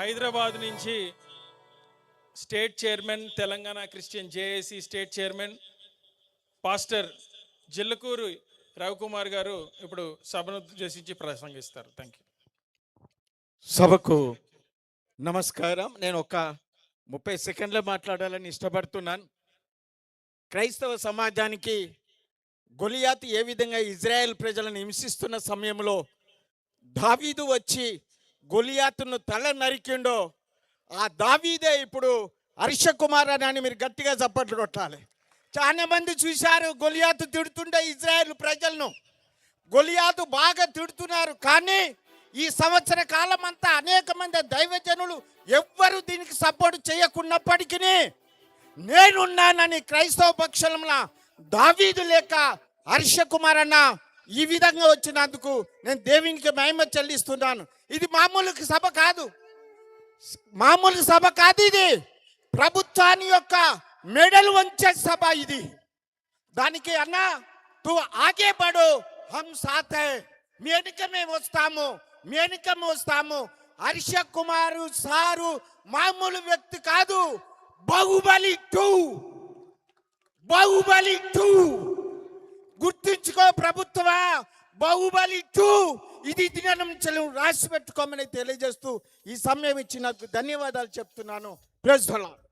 హైదరాబాద్ నుంచి state chairman, Telangana Christian JAC state chairman pastor Jillakuru Ravikumar గారు ఇప్పుడు సభను ఉద్దేశించి ప్రసంగిస్తారు. Thank you. సభకు నమస్కారం. నేను ఒక 30 సెకండ్లు మాట్లాడాలని ఇష్టపడుతున్నాను. క్రైస్తవ సమాజానికి గొలియాతు ఏ విధంగా ఇజ్రాయెల్ ప్రజలను హింసిస్తున్న సమయంలో దావీదు వచ్చి గొలియాతును తల నరికిండో, ఆ దావీదే ఇప్పుడు హర్ష కుమార్ అని మీరు గట్టిగా చప్పట్లు కొట్టాలి. చాలా మంది చూశారు గొలియాతు తిడుతుండే ఇజ్రాయెల్ ప్రజలను. గొలియాతు బాగా తిడుతున్నారు, కానీ ఈ సంవత్సర కాలం అంతా అనేక మంది దైవజనులు ఎవ్వరు దీనికి సపోర్ట్ చేయకున్నప్పటికీ నేనున్నానని క్రైస్తవ పక్షంలో దావీదు లేక హర్ష కుమార్ అన్న ఈ విధంగా వచ్చినందుకు నేను దేవునికి మహిమ చెల్లిస్తున్నాను. ఇది మామూలు సభ కాదు, మామూలు సభ కాదు. ఇది ప్రభుత్వాన్ని యొక్క మెడలు వంచే సభ ఇది. దానికి అన్న తు ఆగే పడు, హమ్ సాత్ హై, మీ వెనుక మేము వస్తాము, మీ వెనుక మేము వస్తాము. హర్ష కుమారు సారు మామూలు వ్యక్తి కాదు. బాహుబలి 2, బాహుబలి 2 గుర్తుంచుకో ప్రభుత్వమా, బాహుబలి 2 ఇది దినం రాసి పెట్టుకోమని తెలియజేస్తూ ఈ సమయం ఇచ్చినందుకు ధన్యవాదాలు చెప్తున్నాను. Praise the lord.